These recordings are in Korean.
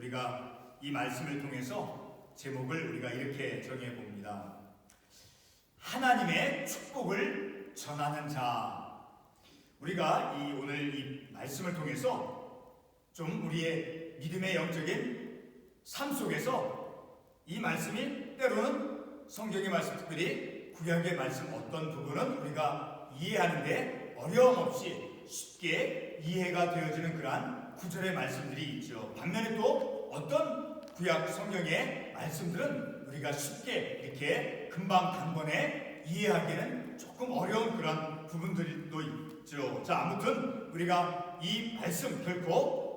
우리가 이 말씀을 통해서 제목을 우리가 이렇게 정해 봅니다. 하나님의 축복을 전하는 자. 우리가 오늘 이 말씀을 통해서 좀 우리의 믿음의 영적인 삶 속에서 이 말씀이 때로는 성경의 말씀, 특별히 구약의 말씀 어떤 부분은 우리가 이해하는데 어려움 없이 쉽게 이해가 되어지는 그러한 구절의 말씀들이 있죠. 반면에 또 어떤 구약 성경의 말씀들은 우리가 쉽게 이렇게 금방 단번에 이해하기에는 조금 어려운 그런 부분들도 있죠. 자, 아무튼 우리가 이 말씀 결코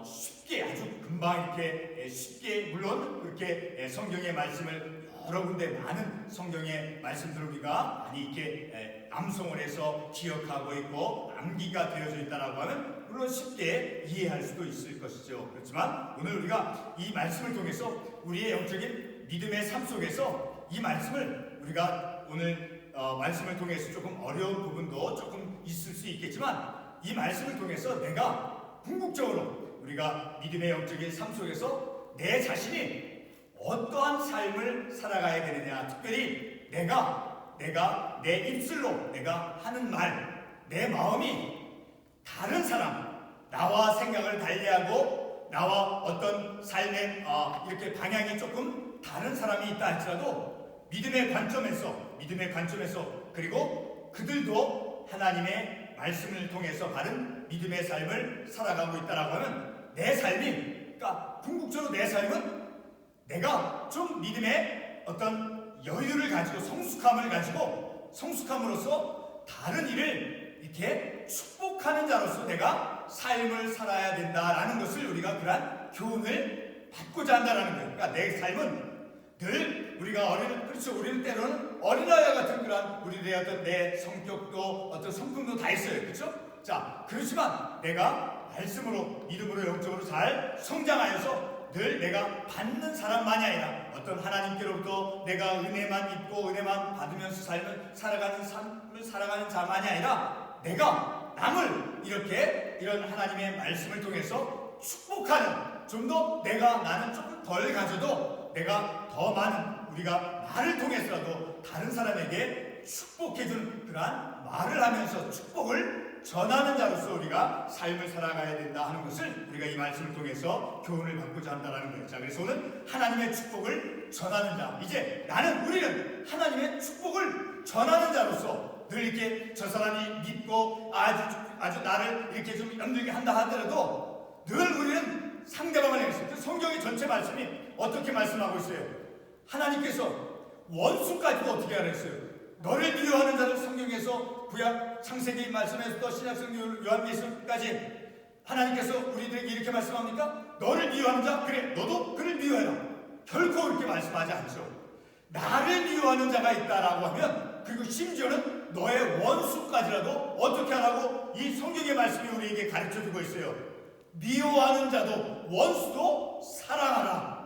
쉽게 아주 금방 이렇게 쉽게, 물론 그렇게 성경의 말씀을 여러 군데 많은 성경의 말씀들을 우리가 많이 이렇게 암송을 해서 기억하고 있고 암기가 되어져 있다라고 하면 물론 쉽게 이해할 수도 있을 것이죠. 그렇지만 오늘 우리가 이 말씀을 통해서 우리의 영적인 믿음의 삶 속에서 이 말씀을 우리가 오늘 말씀을 통해서 조금 어려운 부분도 조금 있을 수 있겠지만 이 말씀을 통해서 내가 궁극적으로 우리가 믿음의 영적인 삶 속에서 내 자신이 어떠한 삶을 살아가야 되느냐, 특별히 내가 내 입술로 내가 하는 말, 내 마음이 다른 사람, 나와 생각을 달리하고 나와 어떤 삶의 이렇게 방향이 조금 다른 사람이 있다 할지라도 믿음의 관점에서 그리고 그들도 하나님의 말씀을 통해서 바른 믿음의 삶을 살아가고 있다라고 하면 내 삶이, 그러니까 궁극적으로 내 삶은 내가 좀 믿음의 어떤 여유를 가지고 성숙함으로써 다른 이를 이렇게 축복하는 자로서 내가 삶을 살아야 된다라는 것을 우리가 그러한 교훈을 받고자 한다라는 거예요. 그러니까 내 삶은 늘 우리가 우리는 때로는 어린아이와 같은 그러한 우리들의 어떤 내 성격도 어떤 성품도 다 있어요. 그렇죠? 자, 그렇지만 내가 말씀으로 믿음으로 영적으로 잘 성장하여서 늘 내가 받는 사람만이 아니라 어떤 하나님께로부터 내가 은혜만 입고 은혜만 받으면서 살아가는 삶을 살아가는 자만이 아니라 내가 남을 이런 하나님의 말씀을 통해서 축복하는, 좀 더 나는 조금 덜 가져도 내가 더 많은, 우리가 말을 통해서라도 다른 사람에게 축복해주는 그러한 말을 하면서 축복을 전하는 자로서 우리가 삶을 살아가야 된다 하는 것을 우리가 이 말씀을 통해서 교훈을 받고자 한다는 거예요. 자, 그래서 오늘 하나님의 축복을 전하는 자. 이제 우리는 하나님의 축복을 전하는 자로서 늘 이렇게 저 사람이 믿고 아주 나를 이렇게 좀 연들게 한다 하더라도 늘 우리는 상대방을 향해서, 성경의 전체 말씀이 어떻게 말씀하고 있어요? 하나님께서 원수까지도 어떻게 하라 했어요? 너를 미워하는 자를 성경에서 구약 창세기 말씀에서부터 신약성경 요한계시까지 하나님께서 우리들에게 이렇게 말씀합니까? 너를 미워하는 자, 그래 너도 그를 미워해라. 결코 그렇게 말씀하지 않죠. 나를 미워하는 자가 있다라고 하면, 그리고 심지어는 너의 원수까지라도 어떻게 하라고 이 성경의 말씀이 우리에게 가르쳐주고 있어요. 미워하는 자도 원수도 사랑하라.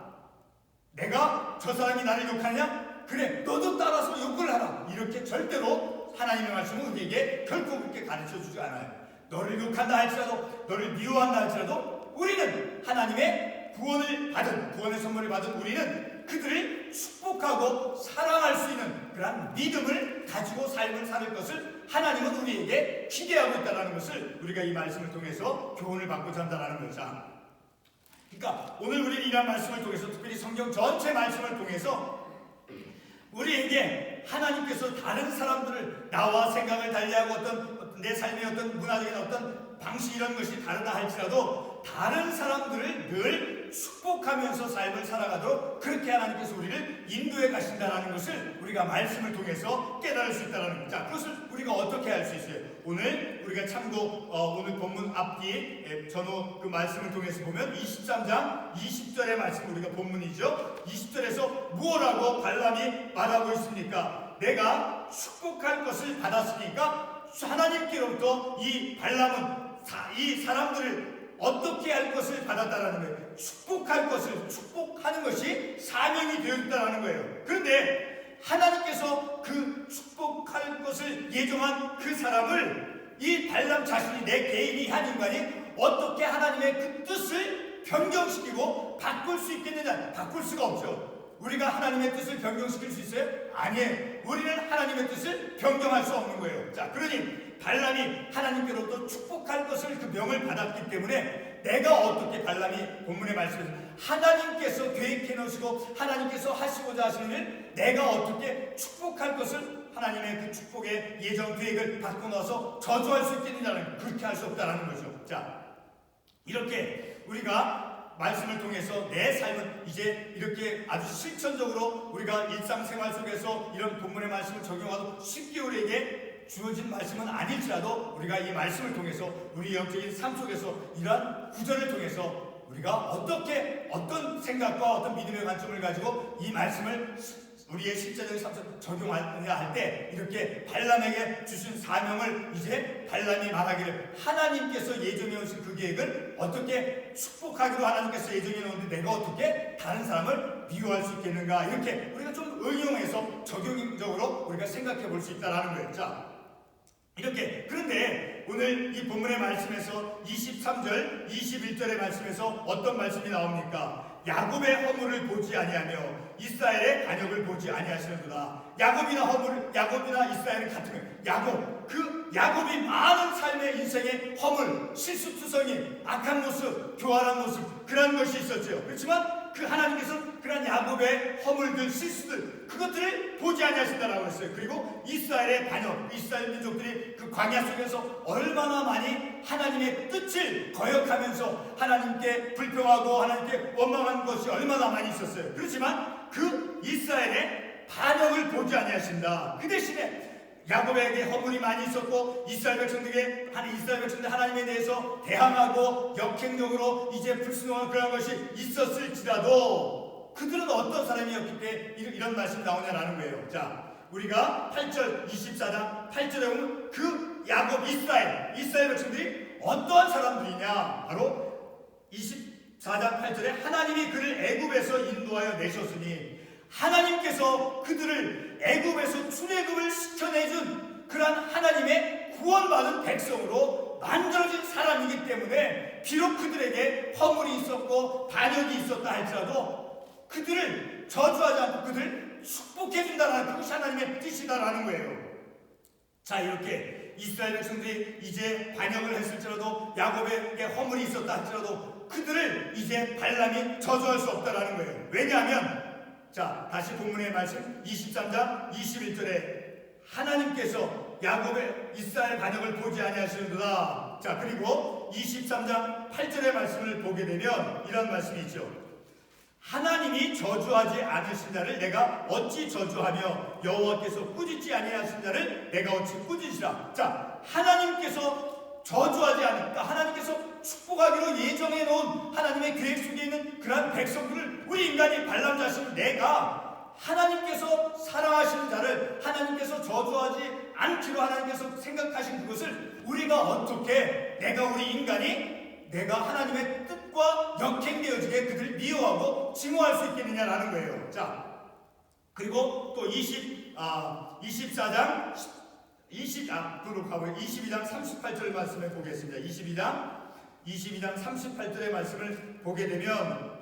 내가 저 사람이 나를 욕하냐? 그래 너도 따라서 욕을 하라. 이렇게 절대로 하나님의 말씀은 우리에게 결코 그렇게 가르쳐주지 않아요. 너를 욕한다 할지라도, 너를 미워한다 할지라도 우리는 하나님의 구원의 선물을 받은 우리는 그들을 축복하고 사랑할 수 있는 그런 믿음을 가지고 삶을 살 것을 하나님은 우리에게 기대하고 있다는 것을 우리가 이 말씀을 통해서 교훈을 받고자 한다는 거죠. 그러니까 오늘 우리는 이런 말씀을 통해서, 특별히 성경 전체 말씀을 통해서 우리에게 하나님께서 다른 사람들을, 나와 생각을 달리하고 어떤 내 삶의 어떤 문화적인 어떤 방식 이런 것이 다르다 할지라도 다른 사람들을 늘 축복하면서 삶을 살아가도록 그렇게 하나님께서 우리를 인도해 가신다는 것을 우리가 말씀을 통해서 깨달을 수 있다는 겁니다. 자, 그것을 우리가 어떻게 할 수 있어요? 오늘 우리가 참고 오늘 본문 앞뒤 전후 그 말씀을 통해서 보면 23장 20절의 말씀, 우리가 본문이죠. 20절에서 무엇라고 발람이 말하고 있습니까? 내가 축복할 것을 받았으니까 하나님께로부터 이 발람은 이 사람들을 어떻게 할 것을 받았다라는 거예요. 축복하는 것이 사명이 되어 있다는 거예요. 그런데 하나님께서 그 축복할 것을 예정한 그 사람을 이 발람 자신이, 내 개인이 한 인간이 어떻게 하나님의 그 뜻을 변경시키고 바꿀 수 있겠느냐? 바꿀 수가 없죠. 우리가 하나님의 뜻을 변경시킬 수 있어요? 아니에요. 우리는 하나님의 뜻을 변경할 수 없는 거예요. 자, 그러니 발람이 하나님께로부터 축복할 것을 그 명을 받았기 때문에 내가 어떻게 발람이 본문의 말씀에서 하나님께서 계획해 놓으시고 하나님께서 하시고자 하시는 일 내가 어떻게 축복할 것을 하나님의 그 축복의 예정 계획을 받고 나서 저주할 수 있겠느냐는 그렇게 할 수 없다라는 거죠. 자, 이렇게 우리가 말씀을 통해서 내 삶은 이제 이렇게 아주 실천적으로 우리가 일상생활 속에서 이런 본문의 말씀을 적용하도 쉽게 우리에게 주어진 말씀은 아닐지라도 우리가 이 말씀을 통해서 우리 영적인 삶 속에서 이러한 구절을 통해서 우리가 어떻게 어떤 생각과 어떤 믿음의 관점을 가지고 이 말씀을 우리의 실제적인 삶 속에 적용하느냐 할 때 이렇게 발람에게 주신 사명을 이제 발람이 말하기를 하나님께서 예정해 오신 그 계획을 어떻게 축복하기로 하나님께서 예정해 놓은데 내가 어떻게 다른 사람을 미워할 수 있겠는가 이렇게 우리가 좀 응용해서 적용적으로 우리가 생각해 볼 수 있다는 거예요. 자, 이렇게 그런데 오늘 이 본문의 말씀에서 23절 21절의 말씀에서 어떤 말씀이 나옵니까? 야곱의 허물을 보지 아니하며 이스라엘의 반역을 보지 아니하시는구나. 야곱이나 이스라엘은 같은 거예요. 야곱이 많은 삶의 인생의 허물, 실수투성이, 악한 모습, 교활한 모습 그런 것이 있었죠. 그렇지만 그 하나님께서는 그런 야곱의 허물들, 실수들 그것들을 보지 아니하신다라고 했어요. 그리고 이스라엘의 반역, 이스라엘 민족들이 그 광야 속에서 얼마나 많이 하나님의 뜻을 거역하면서 하나님께 불평하고 하나님께 원망한 것이 얼마나 많이 있었어요. 그렇지만 그 이스라엘의 반역을 보지 아니하신다. 그 대신에 야곱에게 허물이 많이 있었고 이스라엘 백성들에게 하나님에 대해서 대항하고 역행적으로 이제 불순종한 그런 것이 있었을지라도 그들은 어떤 사람이었기 때문에 이런 말씀이 나오냐라는 거예요. 자, 우리가 8절 24장 8절에 보면 그 야곱 이스라엘 백성들이 어떠한 사람들이냐 바로 24장 8절에 하나님이 그를 애굽에서 인도하여 내셨으니 하나님께서 그들을 애굽에서 출애굽을 시켜내준 그러한 하나님의 구원받은 백성으로 만들어진 사람이기 때문에 비록 그들에게 허물이 있었고 반역이 있었다 할지라도 그들을 저주하지 않고 그들을 축복해준다는 그것이 하나님의 뜻이다라는 거예요. 자, 이렇게 이스라엘 백성들이 이제 반역을 했을지라도 야곱에게 허물이 있었다 할지라도 그들을 이제 발람이 저주할 수 없다라는 거예요. 왜냐하면 자, 다시 본문의 말씀 23장 21절에 하나님께서 야곱의 이스라엘 반역을 보지 아니하시는도다. 자, 그리고 23장 8절의 말씀을 보게 되면 이런 말씀이 있죠. 하나님이 저주하지 않으신 자를 내가 어찌 저주하며 여호와께서 꾸짖지 아니하신 자를 내가 어찌 꾸짖으라. 자, 하나님께서 저주하지 않으니까 하나님께서 축복하기로 예정해 놓은 하나님의 계획 속에 있는 그러한 백성들을 우리 인간이 발람 자신을 내가 하나님께서 사랑하시는 자를 하나님께서 저주하지 않기로 하나님께서 생각하신 그것을 우리가 어떻게 우리 인간이 내가 하나님의 뜻과 역행되어지게 그들을 미워하고 증오할 수 있겠느냐라는 거예요. 자, 그리고 또 22장 38절 말씀을 보겠습니다. 22장 38절의 말씀을 보게 되면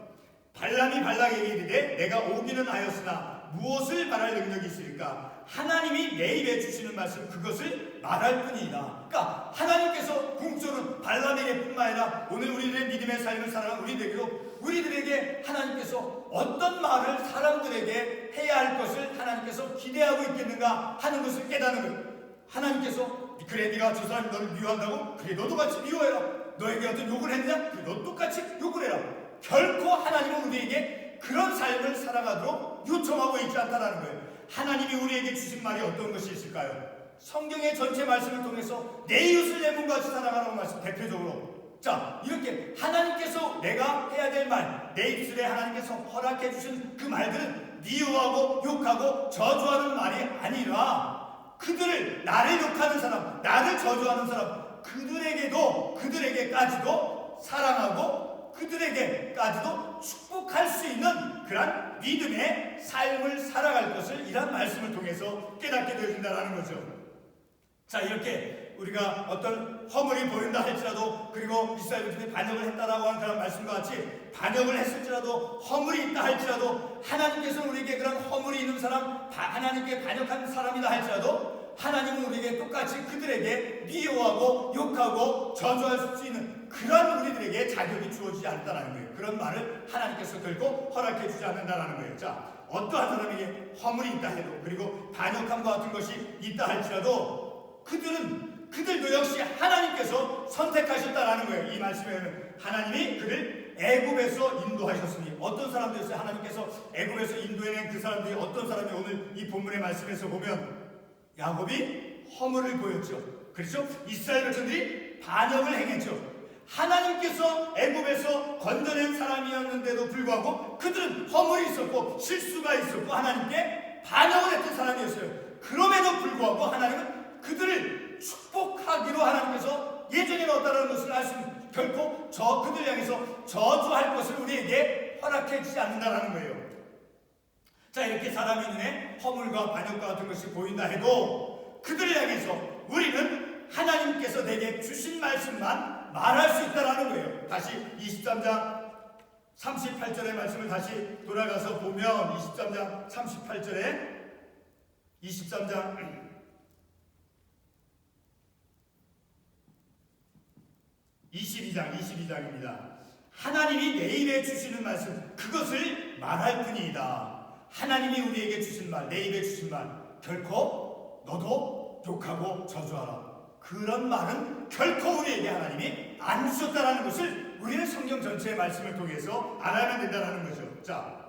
발람이 발락에게 이르되 내가 오기는 하였으나 무엇을 말할 능력이 있으리까? 하나님이 내 입에 주시는 말씀 그것을 말할 뿐이다. 그러니까 하나님께서 궁극적으로 발람에게 뿐만 아니라 오늘 우리들의 믿음의 삶을 살아가는 우리들에게 하나님께서 어떤 말을 사람들에게 해야 할 것을 하나님께서 기대하고 있겠는가 하는 것을 깨닫는 거예요. 하나님께서 그래 네가 저 사람이 너를 미워한다고? 그래 너도 같이 미워해라. 너에게 어떤 욕을 했냐? 그래 너 똑같이 욕을 해라. 결코 하나님은 우리에게 그런 삶을 살아가도록 요청하고 있지 않다는 거예요. 하나님이 우리에게 주신 말이 어떤 것이 있을까요? 성경의 전체 말씀을 통해서 내 이웃을 내 몸과 같이 사랑하라고 말씀 대표적으로 자, 이렇게 하나님께서 내가 해야 될 말, 내 입술에 하나님께서 허락해 주신 그 말들은 미워하고 욕하고 저주하는 말이 아니라 그들을 나를 욕하는 사람, 나를 저주하는 사람 그들에게까지도 사랑하고 그들에게까지도 축복할 수 있는 그런 믿음의 삶을 살아갈 것을 이런 말씀을 통해서 깨닫게 되어진다는 거죠. 자, 이렇게 우리가 어떤 허물이 보인다 할지라도, 그리고 이스라엘 백성이 반역을 했다라고 하는 그런 말씀과 같이 반역을 했을지라도, 허물이 있다 할지라도, 하나님께서 우리에게 그런 허물이 있는 사람, 하나님께 반역한 사람이다 할지라도 하나님은 우리에게 똑같이 그들에게 미워하고 욕하고 저주할 수 있는 그런 우리들에게 자격이 주어지지 않는다는 거예요. 그런 말을 하나님께서 결코 허락해 주지 않는다는 거예요. 자, 어떠한 사람에게 허물이 있다 해도, 그리고 반역함과 같은 것이 있다 할지라도 그들도 역시 하나님께서 선택하셨다라는 거예요. 이 말씀에는 하나님이 그를 애굽에서 인도하셨으니, 어떤 사람들이었어요? 하나님께서 애굽에서 인도해낸 그 사람들이 어떤 사람이, 오늘 이 본문의 말씀에서 보면 야곱이 허물을 보였죠. 그렇죠? 이스라엘 백성들이 반역을 행했죠. 하나님께서 애굽에서 건져낸 사람이었는데도 불구하고 그들은 허물이 있었고 실수가 있었고 하나님께 반역을 했던 사람이었어요. 그럼에도 불구하고 하나님은 그들을 축복하기로 하나님께서 예정해 놓았다는 것을 알 수 있는, 결코 그들 향해서 저주할 것을 우리에게 허락해 주지 않는다는 거예요. 자, 이렇게 사람의 눈에 허물과 반역과 같은 것이 보인다 해도 그들을 향해서 우리는 하나님께서 내게 주신 말씀만 말할 수 있다는 거예요. 다시 23장 38절의 말씀을 다시 돌아가서 보면, 23장 38절에 22장입니다. 하나님이 내 입에 주시는 말씀, 그것을 말할 뿐이다. 하나님이 우리에게 주신 말, 내 입에 주신 말, 결코 너도 욕하고 저주하라, 그런 말은 결코 우리에게 하나님이 안 주셨다는 것을 우리는 성경 전체의 말씀을 통해서 알아야 된다는 거죠. 자,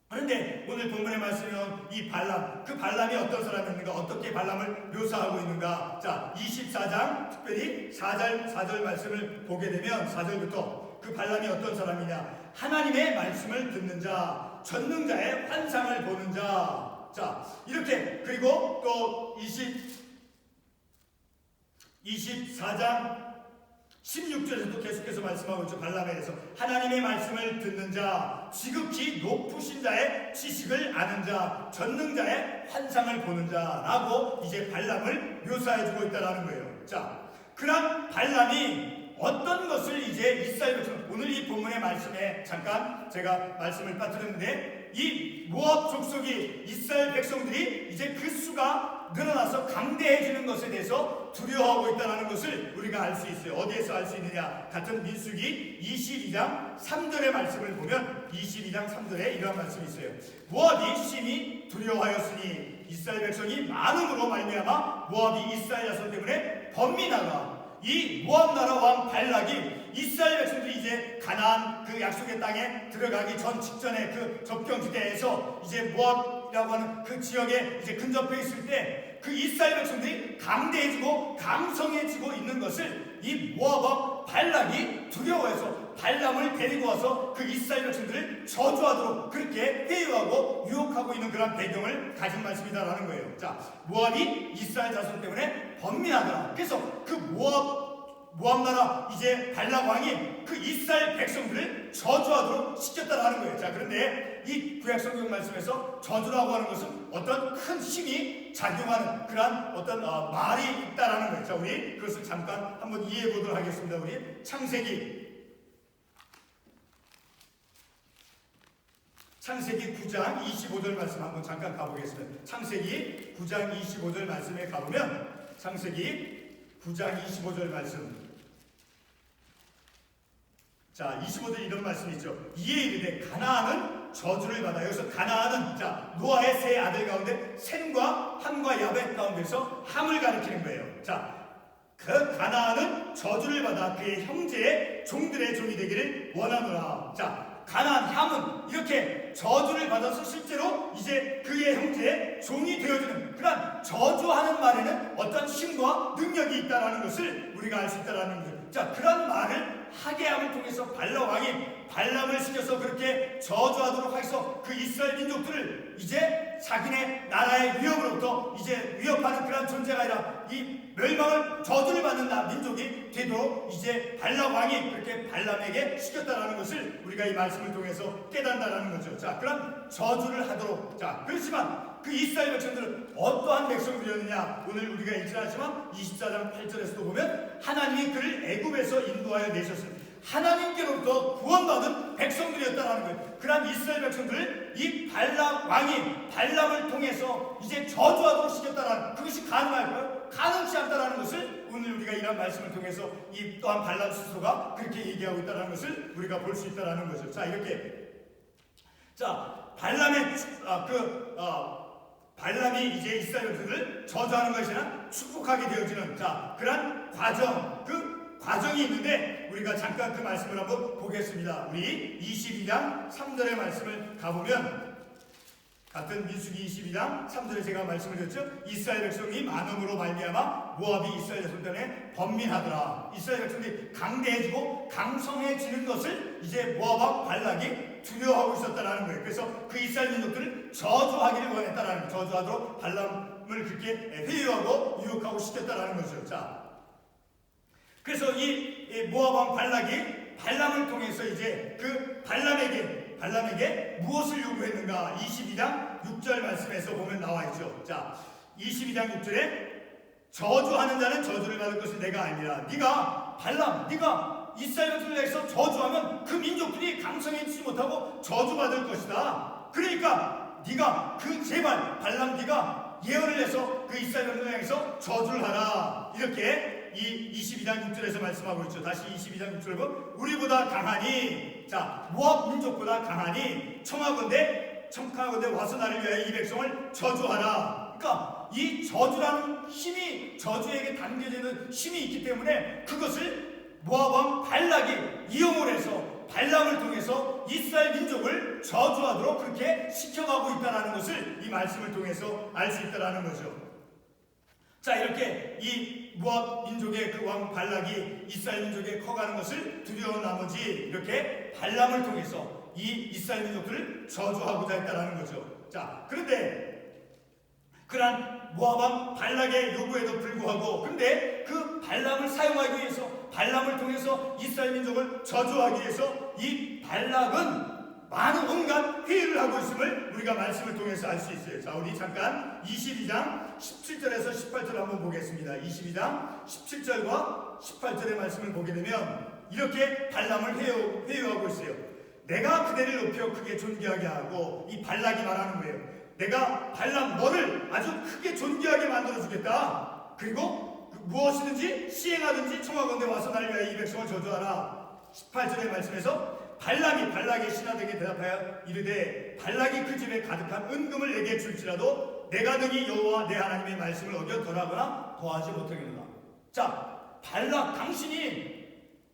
그런데 오늘 본문의 말씀은 이 발람, 그 발람이 어떤 사람이었는가, 어떻게 발람을 묘사하고 있는가. 자, 24장 특별히 4절 말씀을 보게 되면 4절부터 그 발람이 어떤 사람이냐, 하나님의 말씀을 듣는 자, 전능자의 환상을 보는 자. 자, 이렇게, 그리고 또 24장 16절에서도 계속해서 말씀하고 있죠. 발람에 대해서 하나님의 말씀을 듣는 자, 지극히 높으신 자의 지식을 아는 자, 전능자의 환상을 보는 자라고 이제 발람을 묘사해주고 있다는 거예요. 자, 그런 발람이 어떤 것을 이제 이스라엘 백성, 오늘 이 본문의 말씀에 잠깐 제가 말씀을 빠뜨렸는데, 이 모압 족속이, 이스라엘 백성들이 이제 그 수가 늘어나서 강대해지는 것에 대해서 두려워하고 있다는 것을 우리가 알 수 있어요. 어디에서 알 수 있느냐? 같은 민수기 22장 3절의 말씀을 보면 22장 3절에 이러한 말씀이 있어요. 모압이 심히 두려워하였으니 이스라엘 백성이 많음으로 말미암아 모압이 이스라엘 자손 때문에 번민하라. 이 모압 나라 왕 발락이 이스라엘 백성들이 이제 가나안 그 약속의 땅에 들어가기 전 직전에 그 접경지대에서 이제 모압이라고 하는 그 지역에 이제 근접해 있을 때 그 이스라엘 백성들이 강대해지고 강성해지고 있는 것을 이 모압 왕 발락이 두려워해서 발람을 데리고 와서 그 이스라엘 백성들을 저주하도록 그렇게 회유하고 유혹하고 있는 그런 배경을 가진 말씀이다라는 거예요. 자, 모압이 이스라엘 자손 때문에 번민하더라. 그래서 그 모압 나라 이제 발람 왕이 그 이스라엘 백성들을 저주하도록 시켰다라는 거예요. 자, 그런데 이 구약 성경 말씀에서 저주라고 하는 것은 어떤 큰 힘이 작용하는 그런 어떤 말이 있다라는 거예요. 자, 우리 그것을 잠깐 한번 이해해 보도록 하겠습니다. 우리 창세기 9장 25절 말씀 한번 잠깐 가보겠습니다. 창세기 9장 25절 말씀에 가보면, 창세기 9장 25절 말씀, 자, 25절 이런 말씀이 있죠. 이에 이르되 가나안은 저주를 받아. 여기서 가나안은, 자, 노아의 세 아들 가운데 셈과 함과 야벳 가운데서 함을 가리키는 거예요. 자, 그 가나안은 저주를 받아 그의 형제의 종들의 종이 되기를 원하노라. 자, 가나안, 함은 이렇게 저주를 받아서 실제로 이제 그의 형제의 종이 되어주는 그런 저주하는 말에는 어떤 힘과 능력이 있다는 것을 우리가 알 수 있다는 거죠. 자, 그런 말을 하게 함을 통해서 발람 왕이 발람을 시켜서 그렇게 저주하도록 해서 그 이스라엘 민족들을 이제 자기네 나라의 위협으로부터 이제 위협하는 그런 존재가 아니라 이 멸망을 저주를 받는 민족이 되도록 이제 발람 왕이 그렇게 발람에게 시켰다라는 것을 우리가 이 말씀을 통해서 깨닫는다는 거죠. 자, 그런 저주를 하도록. 자, 그렇지만 그 이스라엘 백성들은 어떠한 백성들이었느냐? 오늘 우리가 읽지 않았지만 24장 8절에서도 보면 하나님이 그를 애굽에서 인도하여 내셨습니다. 하나님께로부터 구원받은 백성들이었다라는 거예요. 그런 이스라엘 백성들을 이 발람 왕이 발람을 통해서 이제 저주하도록 시켰다라는, 그것이 가능할까요? 가능치 않다라는 것을 오늘 우리가 이런 말씀을 통해서 이 또한 발람 스스로가 그렇게 얘기하고 있다라는 것을 우리가 볼 수 있다라는 거죠. 자, 이렇게 발람의 발람이 이제 이스라엘 백성들을 저주하는 것이 아니라 축복하게 되어지는 그런 과정, 그 과정이 있는데 우리가 잠깐 그 말씀을 한번 보겠습니다. 우리 22장 3절의 말씀을 가보면, 같은 민수기 22장 3절에 제가 말씀을 드렸죠. 이스라엘 백성이 많음으로 말미암아 모압이 이스라엘 백성 때문에 번민하더라. 이스라엘 백성들이 강대해지고 강성해지는 것을 이제 모압 왕 발락이 두려워하고 있었다라는 거예요. 그래서 그 이스라엘 민족들을 저주하기를 원했다라는 거예요. 저주하도록 발람을 그렇게 회유하고 유혹하고 시켰다라는 거죠. 자, 그래서 이 모압 왕 발락이 발람을 통해서 이제 그 발람에게 무엇을 요구했는가? 22장 6절 말씀에서 보면 나와 있죠. 자, 22장 6절에 저주하는 자는 저주를 받을 것이 내가 아니라 네가 이스라엘 백성을 위해서 저주하면 그 민족들이 강성해지지 못하고 저주받을 것이다. 그러니까 네가 제발 발람 네가 예언을 해서 그 이스라엘 백성을 향해서 저주를 하라. 이렇게 이 22장 6절에서 말씀하고 있죠. 다시 22장 6절을 보면 우리보다 강하니, 모압 민족보다 강하니 청하건대 와서 나를 위하여 이 백성을 저주하라. 그러니까 이 저주라는 힘이, 저주에게 담겨지는 힘이 있기 때문에 그것을 모압 왕 발락이 이용을 해서 발람을 통해서 이스라엘 민족을 저주하도록 그렇게 시켜가고 있다는 것을 이 말씀을 통해서 알 수 있다는 거죠. 자, 이렇게 이 모압 민족의 그 왕 발락이 이스라엘 민족에 커가는 것을 두려운 나머지 이렇게 발람을 통해서 이 이스라엘 민족들을 저주하고자 했다는 거죠. 자, 그런데 그러한 모압 왕 발락의 요구에도 불구하고, 근데 그 발람을 사용하기 위해서, 발람을 통해서 이스라엘 민족을 저주하기 위해서 이 발락은 많은 온갖 회의를 하고 있음을 우리가 말씀을 통해서 알 수 있어요. 자, 우리 잠깐 22장 17절에서 18절 한번 보겠습니다. 22장 17절과 18절의 말씀을 보게 되면 이렇게 발람을 회유하고 있어요. 내가 그대를 높여 크게 존귀하게 하고, 이 발락이 말하는 거예요. 내가 발람 너를 아주 크게 존귀하게 만들어 주겠다. 그리고 무엇이든지 시행하든지 청하건대 와서 나를 위하여 이 백성을 저주하라. 18절의 말씀에서 발락의 신하들에게 대답하여 이르되 발락이 그 집에 가득한 은금을 내게 줄지라도 내가 능히 여호와 내 하나님의 말씀을 어겨 덜하거나 더하지 못하겠노라. 자, 발락, 당신이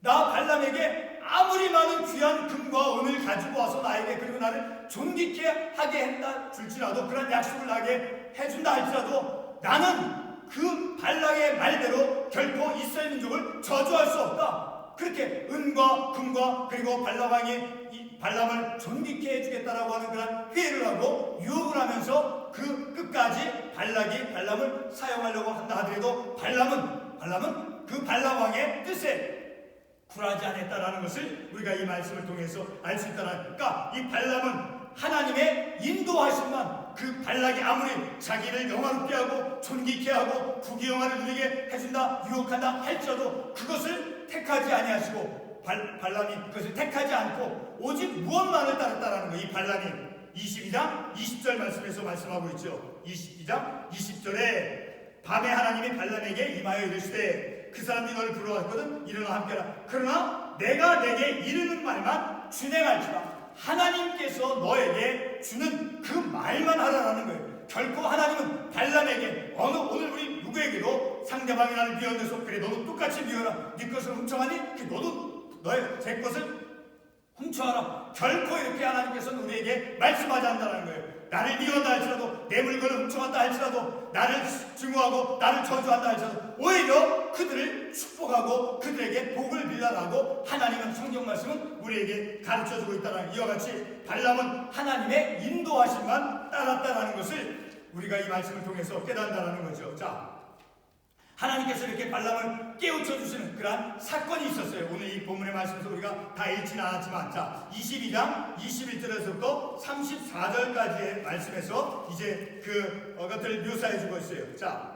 나 발람에게 아무리 많은 귀한 금과 은을 가지고 와서 나에게, 그리고 나를 존귀케 하게 한다 줄지라도, 그런 약속을 나에게 해준다 할지라도 나는 그 발락의 말대로 결코 이스라엘 민족을 저주할 수 없다. 그렇게 은과 금과 그리고 발람왕이 이 발람을 존귀케 해주겠다라고 하는 그런 회의를 하고 유혹을 하면서 그 끝까지 발람을 사용하려고 한다 하더라도 발람은 그 발람왕의 뜻에 굴하지 않았다라는 것을 우리가 이 말씀을 통해서 알 수 있다는. 그러니까 이 발람은 하나님의 인도하심만, 그 발락이 아무리 자기를 영화롭게 하고 존귀케 하고 부귀영화를 누리게 해준다, 유혹한다 할지라도 그것을 택하지 아니하시고 발람이 그것을 택하지 않고 오직 무엇만을 따랐다라는 거예요. 이 발람이 22장 20절 말씀에서 말씀하고 있죠. 22장 20절에 밤에 하나님이 발람에게 임하여 이르시되 그 사람이 너를 부러워했거든 일어나 함께하라. 그러나 내가 내게 이르는 말만 준행할지라. 하나님께서 너에게 주는 그 말만 하라는 거예요. 결코 하나님은 발람에게 오늘 우리 누구에게도 상대방이 나를 미워해서 그래 너도 똑같이 미워라, 네 것을 훔쳐가니 너도 제 것을 훔쳐하라. 결코 이렇게 하나님께서는 우리에게 말씀하지 않는다는 거예요. 나를 미워한다 할지라도, 내 물건을 훔쳐간다 할지라도, 나를 증오하고 나를 저주한다 할지라도 오히려 그들을 축복하고 그들에게 복을 빌라라고 하나님은, 성경 말씀은 우리에게 가르쳐주고 있다는, 이와 같이 발람은 하나님의 인도하심만 따랐다라는 것을 우리가 이 말씀을 통해서 깨닫는다는 거죠. 자, 하나님께서 이렇게 발람을 깨우쳐 주시는 그러한 사건이 있었어요. 오늘 이 본문의 말씀에서 우리가 다 읽지는 않았지만, 자, 22장 21절에서부터 34절까지의 말씀에서 이제 그것들을 묘사해 주고 있어요. 자,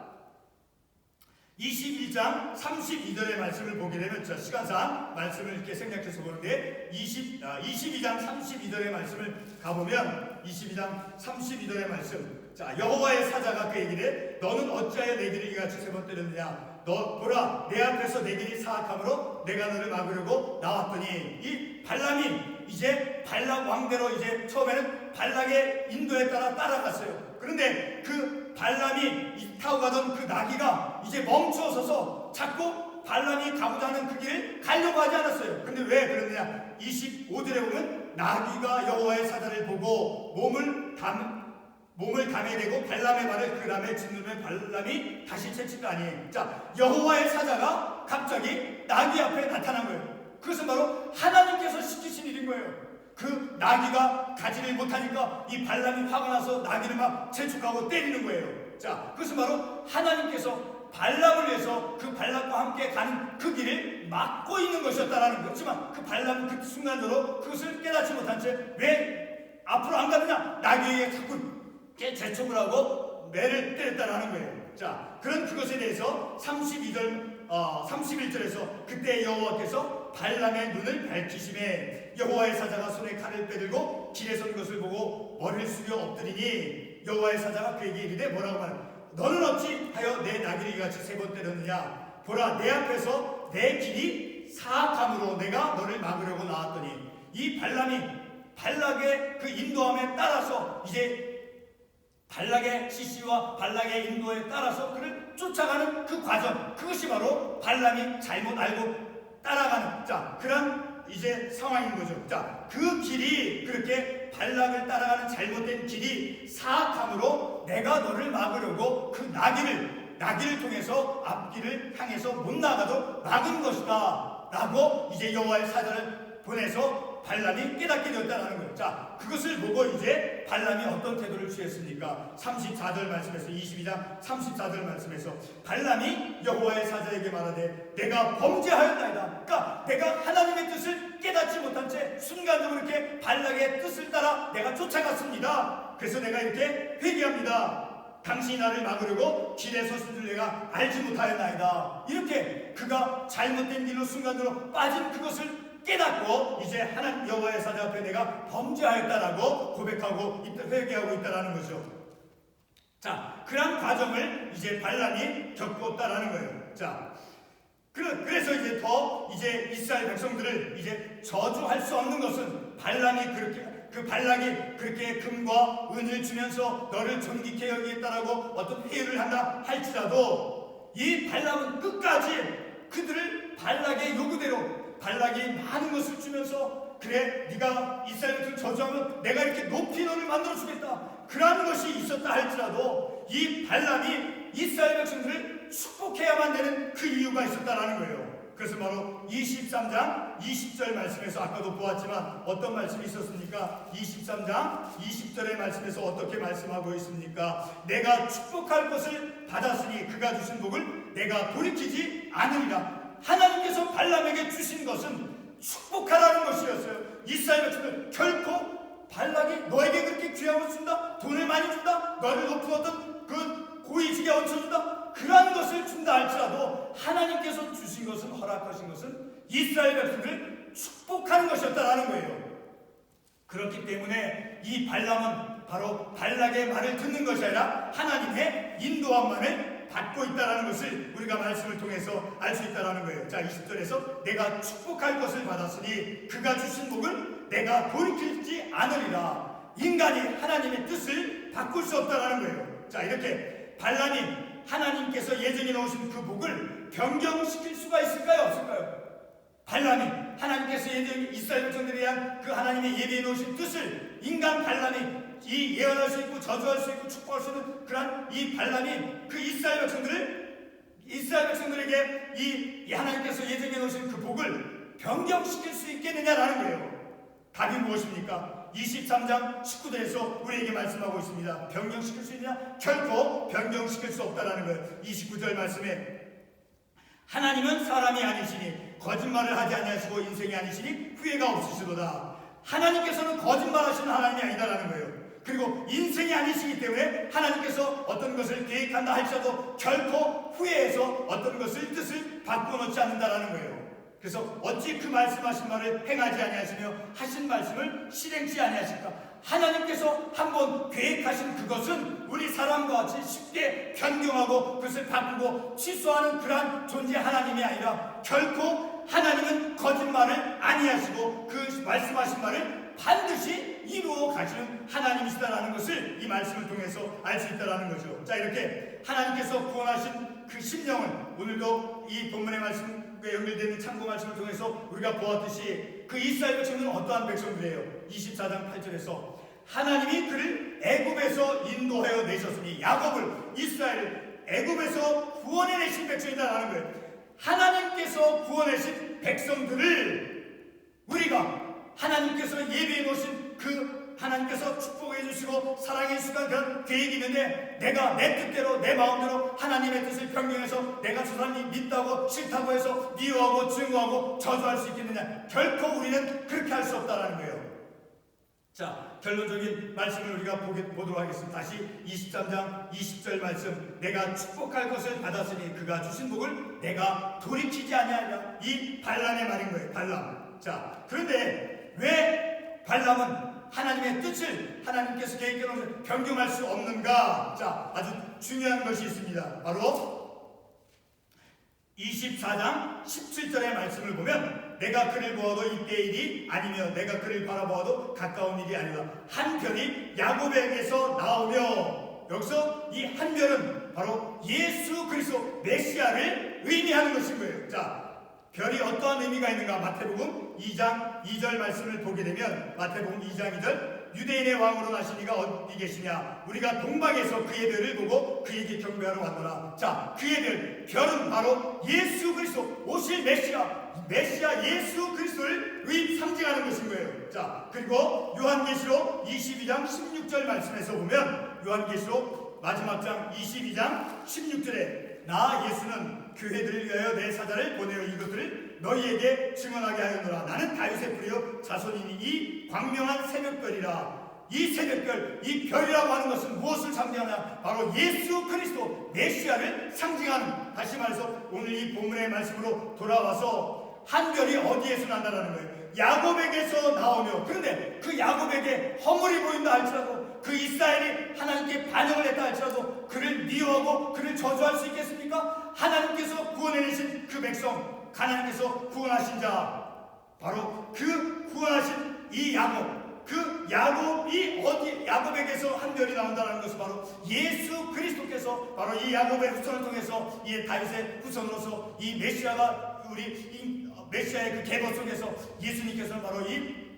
21장 32절의 말씀을 보게 되면, 자, 시간상 말씀을 이렇게 생략해서 보는데 22장 32절의 말씀을 가보면 22장 32절의 말씀, 자, 여호와의 사자가 그에게 이르되 너는 어찌하여 내 길을 이같이 세 번 때렸느냐? 너 보라, 내 앞에서 내 길이 사악함으로 내가 너를 막으려고 나왔더니, 이 발람이 이제 발락 왕대로 이제 처음에는 발락의 인도에 따라갔어요. 그런데 그 발람이 타고 가던 그 나귀가 이제 멈추어서서 자꾸 발람이 가고자 하는 그 길을 가려고 하지 않았어요. 근데 왜 그러느냐? 25절에 보면 나귀가 여호와의 사자를 보고 몸을 감에 대고 발람의 발을 그 다음에 짓누르면 발람이 다시 채친다 아니에요. 자, 여호와의 사자가 갑자기 나귀 앞에 나타난 거예요. 그것은 바로 하나님께서 시키신 일인 거예요. 그 나귀가 가지를 못하니까 이 발람이 화가 나서 나귀를 막 재촉하고 때리는 거예요. 자, 그것은 바로 하나님께서 발람을 위해서 그 발람과 함께 가는 그 길을 막고 있는 것이었다라는 거지만, 그 발람은 그 순간적으로 그것을 깨닫지 못한 채 왜 앞으로 안 가느냐? 나귀에게 자꾸 재촉을 하고 매를 때렸다라는 거예요. 자, 그런 그것에 대해서 31절에서 그때 여호와께서 발람의 눈을 밝히심에 여호와의 사자가 손에 칼을 빼들고 길에 선 것을 보고 머리를 숙여 엎드리니 여호와의 사자가 그에게 이르되 뭐라고 말하냐? 너는 어찌하여 내 나귀를 이같이 세 번 때렸느냐? 보라, 내 앞에서 내 길이 사악함으로 내가 너를 막으려고 나왔더니, 이 발람이 발락의 그 인도함에 따라서 이제 발락의 지시와 발락의 인도에 따라서 그를 쫓아가는 그 과정, 그것이 바로 발람이 잘못 알고 따라가는, 자, 그런 이제 상황인 거죠. 자, 그 길이, 그렇게 발락을 따라가는 잘못된 길이 사악함으로 내가 너를 막으려고 그 나귀를 통해서 앞길을 향해서 못 나가도 막은 것이다 라고 이제 여호와의 사자를 보내서 발람이 깨닫게 되었다는 거예요. 자, 그것을 보고 이제 발람이 어떤 태도를 취했습니까? 34절 말씀에서, 22장 34절 말씀에서 발람이 여호와의 사자에게 말하되 내가 범죄하였나이다. 그러니까 내가 하나님의 뜻을 깨닫지 못한 채 순간적으로 이렇게 발락의 뜻을 따라 내가 쫓아갔습니다. 그래서 내가 이렇게 회개합니다. 당신이 나를 막으려고 길에 서신 줄 내가 알지 못하였나이다. 이렇게 그가 잘못된 길로 순간적으로 빠진 그것을 깨닫고 이제 하나님 여호와의 사자 앞에 내가 범죄하였다라고 고백하고 회개하고 있다라는 거죠. 자, 그런 과정을 이제 발람이 겪었다라는 거예요. 자, 그래서 이제 더 이제 이스라엘 백성들을 이제 저주할 수 없는 것은 발람이 발락이 그렇게 금과 은을 주면서 너를 존귀케 여기겠다라고 어떤 회유를 한다 할지라도, 이 발람은 끝까지 그들을 발락의 요구대로 발락이 많은 것을 주면서, 그래 네가 이스라엘 백성을 저주하면 내가 이렇게 높이 너를 만들어 주겠다, 그러한 것이 있었다 할지라도 이 발람이 이스라엘 백성들을 축복해야만 되는 그 이유가 있었다라는 거예요. 그래서 바로 23장 20절 말씀에서 아까도 보았지만 어떤 말씀이 있었습니까? 23장 20절의 말씀에서 어떻게 말씀하고 있습니까? 내가 축복할 것을 받았으니 그가 주신 복을 내가 돌이키지 않으리라. 하나님께서 발람에게 주신 것은 축복하라는 것이었어요. 이스라엘 백성들 결코 발락이 너에게 그렇게 귀한 것을 준다, 돈을 많이 준다, 너를 높은 어떤 그 고위직에 얹혀준다, 그러한 것을 준다 할지라도 하나님께서 주신 것은, 허락하신 것은 이스라엘 백성들을 축복하는 것이었다라는 거예요. 그렇기 때문에 이 발람은 바로 발락의 말을 듣는 것이 아니라 하나님의 인도함만을 받고 있다는 것을 우리가 말씀을 통해서 알 수 있다는 거예요. 자, 20절에서 내가 축복할 것을 받았으니 그가 주신 복을 내가 돌이키지 않으리라. 인간이 하나님의 뜻을 바꿀 수 없다는 거예요. 자, 이렇게 발람이 하나님께서 예정해 놓으신 그 복을 변경시킬 수가 있을까요? 없을까요? 발람이 하나님께서 이스라엘 백성들에 대한 그 하나님의 예비해 놓으신 뜻을 인간 발람이 이 예언할 수 있고 저주할 수 있고 축복할 수 있는 그런 이 발람이 그 이스라엘 백성들에게 이 하나님께서 예정해 놓으신 그 복을 변경시킬 수 있겠느냐라는 거예요. 답이 무엇입니까? 23장 19절에서 우리에게 말씀하고 있습니다. 변경시킬 수 있냐? 결코 변경시킬 수 없다라는 거예요. 29절 말씀에 하나님은 사람이 아니시니 거짓말을 하지 아니하시고 인생이 아니시니 후회가 없으시도다. 하나님께서는 거짓말하시는 하나님이 아니다라는 거예요. 그리고 인생이 아니시기 때문에 하나님께서 어떤 것을 계획한다 할지라도 결코 후회해서 어떤 것을 뜻을 바꿔놓지 않는다라는 거예요. 그래서 어찌 그 말씀하신 말을 행하지 아니하시며 하신 말씀을 실행치 아니하실까? 하나님께서 한번 계획하신 그것은 우리 사람과 같이 쉽게 변경하고 그것을 바꾸고 취소하는 그러한 존재 하나님이 아니라 결코 하나님은 거짓말을 아니하시고 그 말씀하신 말을 반드시 이루어 가시는 하나님이시다라는 것을 이 말씀을 통해서 알 수 있다라는 거죠. 자, 이렇게 하나님께서 구원하신 그 심령을 오늘도 이 본문의 말씀과 연결되는 참고 말씀을 통해서 우리가 보았듯이 그 이스라엘 백성들은 어떠한 백성들이에요? 24장 8절에서 하나님이 그를 애굽에서 인도하여 내셨으니 야곱을 이스라엘을 애굽에서 구원해내신 백성이다라는 거예요. 하나님께서 구원해신 백성들을 우리가 하나님께서 예비해 놓으신 그 하나님께서 축복해 주시고 사랑해 주시는 그런 계획이 있는데 내가 내 뜻대로 내 마음대로 하나님의 뜻을 변경해서 내가 저 사람이 믿다고 싫다고 해서 미워하고 증오하고 저주할 수 있겠느냐? 결코 우리는 그렇게 할 수 없다는 거예요. 자, 결론적인 말씀을 우리가 보도록 하겠습니다. 다시 23장 20절 말씀. 내가 축복할 것을 받았으니 그가 주신 복을 내가 돌이키지 아니하리라. 이 발람의 말인 거예요. 발람. 자, 그런데 왜 발람은 하나님의 뜻을 하나님께서 계획해 놓은 변경할 수 없는가? 자, 아주 중요한 것이 있습니다. 바로 24장 17절의 말씀을 보면 내가 그를 보아도 이때의 일이 아니며 내가 그를 바라보아도 가까운 일이 아니라 한 별이 야곱에게서 나오며, 여기서 이 한 별은 바로 예수 그리스도 메시아를 의미하는 것인 거예요. 자, 별이 어떠한 의미가 있는가? 마태복음 2장 2절 말씀을 보게 되면 마태복음 2장 2절 유대인의 왕으로 나신 이가 어디 계시냐? 우리가 동방에서 그의 별을 보고 그에게 경배하러 왔노라. 자, 그의 별은 바로 예수 그리스도 오실 메시아 예수 그리스도를 상징하는 것인 거예요. 자, 그리고 요한계시록 22장 16절 말씀에서 보면 요한계시록 마지막 장 22장 16절에 나 예수는 교회들을 위하여 내 사자를 보내어 이것들을 너희에게 증언하게 하였노라. 나는 다윗의 뿌리요 자손이니 이 광명한 새벽별이라. 이 새벽별, 이 별이라고 하는 것은 무엇을 상징하냐? 바로 예수 그리스도 메시아를 상징하는, 다시 말해서 오늘 이 본문의 말씀으로 돌아와서 한 별이 어디에서 난다라는 거예요? 야곱에게서 나오며, 그런데 그 야곱에게 허물이 보인다 할지라도, 그 이스라엘이 하나님께 반역을 했다 할지라도 그를 미워하고 그를 저주할 수 있겠습니까? 하나님께서 구원해내신 그 백성, 하나님께서 구원하신 자, 바로 그 구원하신 이 야곱, 그 야곱이 야곱에게서 한 별이 나온다는 것은 바로 예수 그리스도께서 바로 이 야곱의 후손을 통해서 이 다윗의 후손으로서 이 메시아가 우리 메시아의 그 계보 속에서 예수님께서는 바로 이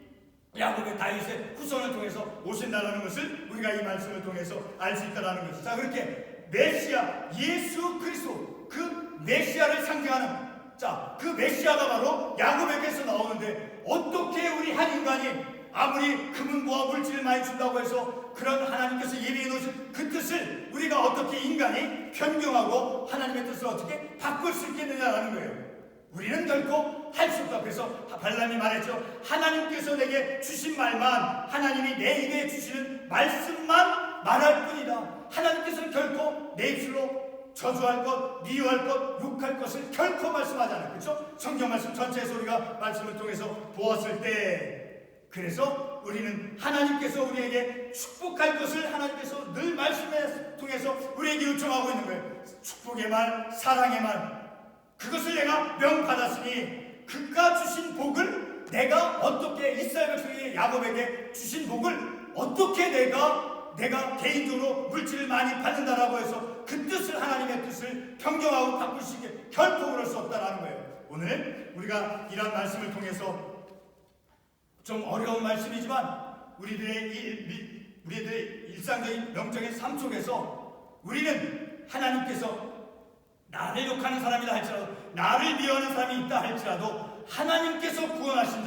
야곱의 다윗의 후손을 통해서 오신다는 것을 우리가 이 말씀을 통해서 알 수 있다는 것이죠. 자, 그렇게 메시아 예수 그리스도 그 메시아를 상징하는, 자, 그 메시아가 바로 야곱에게서 나오는데 어떻게 우리 한 인간이 아무리 금은보화 물질을 많이 준다고 해서 그런 하나님께서 예비해 놓으신 그 뜻을 우리가 어떻게 인간이 변경하고 하나님의 뜻을 어떻게 바꿀 수 있겠느냐라는 거예요. 우리는 결코 할 수 없다. 그래서 발람이 말했죠. 하나님께서 내게 주신 말만, 하나님이 내 입에 주시는 말씀만 말할 뿐이다. 하나님께서는 결코 내 입술로 저주할 것, 미워할 것, 욕할 것을 결코 말씀하지 않아요. 그렇죠? 성경 말씀 전체에서 우리가 말씀을 통해서 보았을 때, 그래서 우리는 하나님께서 우리에게 축복할 것을 하나님께서 늘 말씀을 통해서 우리에게 요청하고 있는 거예요. 축복의 말, 사랑의 말, 그것을 내가 명받았으니 그가 주신 복을 내가 어떻게, 이스라엘 백성이 야곱에게 주신 복을 어떻게 내가 개인적으로 물질을 많이 받는다라고 해서 그 뜻을, 하나님의 뜻을 변경하고 바꿀 수 있게 결코 그럴 수 없다라는 거예요. 오늘 우리가 이런 말씀을 통해서 좀 어려운 말씀이지만 우리들의 일상적인 명적인 삶 속에서 우리는 하나님께서 나를 욕하는 사람이다 할지라도, 나를 미워하는 사람이 있다 할지라도 하나님께서 구원하신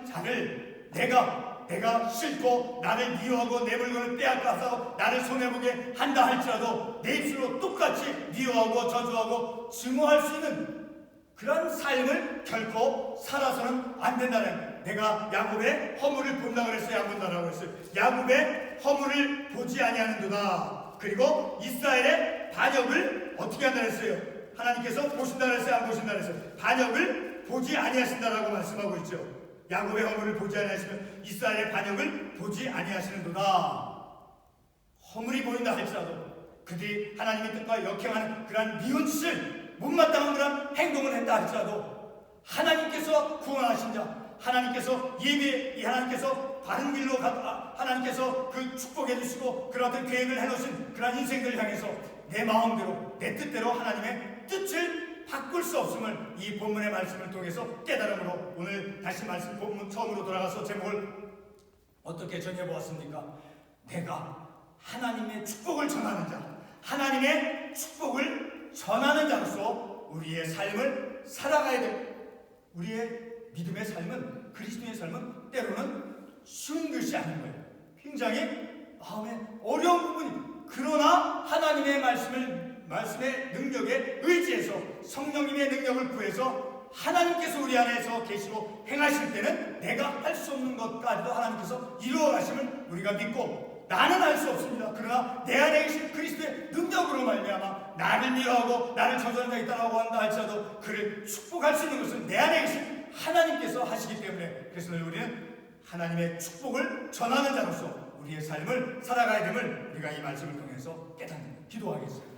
자를 내가 내가 싫고 나를 미워하고 내 물건을 빼앗아서 나를 손해보게 한다 할지라도 내 입술로 똑같이 미워하고 저주하고 증오할 수 있는 그런 삶을 결코 살아서는 안 된다는, 내가 야곱의 허물을 본다고 그랬어요, 안 본다고 그랬어요? 야곱의 허물을 보지 아니하는도다. 그리고 이스라엘의 반역을 어떻게 한다 그랬어요? 하나님께서 보신다 그랬어요, 안 보신다 그랬어요? 반역을 보지 아니하신다라고 말씀하고 있죠. 야곱의 허물을 보지 아니하시면 이스라엘의 반역을 보지 아니하시는도다. 허물이 보인다 할지라도 그들이 하나님의 뜻과 역행하는 그러한 미운 짓을, 못마땅한 그런 행동을 했다 할지라도 하나님께서 구원하신 자, 하나님께서 하나님께서 바른 길로 하나님께서 그 축복해 주시고 그런 어떤 계획을 해놓으신 그런 인생들을 향해서 내 마음대로 내 뜻대로 하나님의 뜻을 바꿀 수 없음을 이 본문의 말씀을 통해서 깨달음으로, 오늘 다시 말씀 본문 처음으로 돌아가서 제목을 어떻게 정해보았습니까? 내가 하나님의 축복을 전하는 자, 하나님의 축복을 전하는 자로서 우리의 삶을 살아가야 돼. 우리의 믿음의 삶은, 그리스도의 삶은 때로는 쉬운 것이 아닌 거예요. 굉장히 마음에 어려운 부분이, 그러나 하나님의 말씀의 능력에 의지해서 성령님의 능력을 구해서 하나님께서 우리 안에서 계시고 행하실 때는 내가 할 수 없는 것까지도 하나님께서 이루어 가심을 우리가 믿고, 나는 할 수 없습니다. 그러나 내 안에 계신 그리스도의 능력으로 말미암아 나를 미워하고 나를 저주하는 자가 있다고 한다 할지라도 그를 축복할 수 있는 것은 내 안에 계신 하나님께서 하시기 때문에, 그래서 우리는 하나님의 축복을 전하는 자로서 우리의 삶을 살아가야 됨을 우리가 이 말씀을 통해서 깨닫는, 기도하겠습니다.